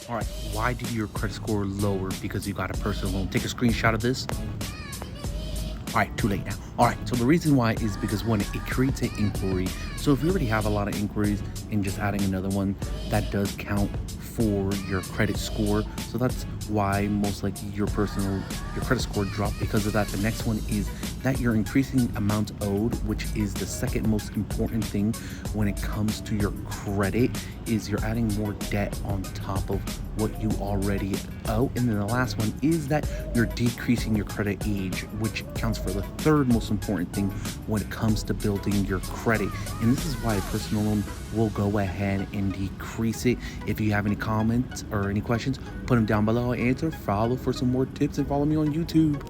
All right, why did your credit score lower? Because you got a personal loan. Take a screenshot of this. All right, too late now. All right, so the reason why is because one, it creates an inquiry. So if you already have a lot of inquiries and just adding another one, that does count for your credit score. So that's why most likely your credit score dropped because of that. The next one is that you're increasing amount owed, which is the second most important thing when it comes to your credit, is you're adding more debt on top of what you already owe. And then the last one is that you're decreasing your credit age, which counts for the third most important thing when it comes to building your credit. And this is why a personal loan will go ahead and decrease it. If you have any comments or any questions, put them down below. I'll answer. Follow for some more tips and follow me on YouTube.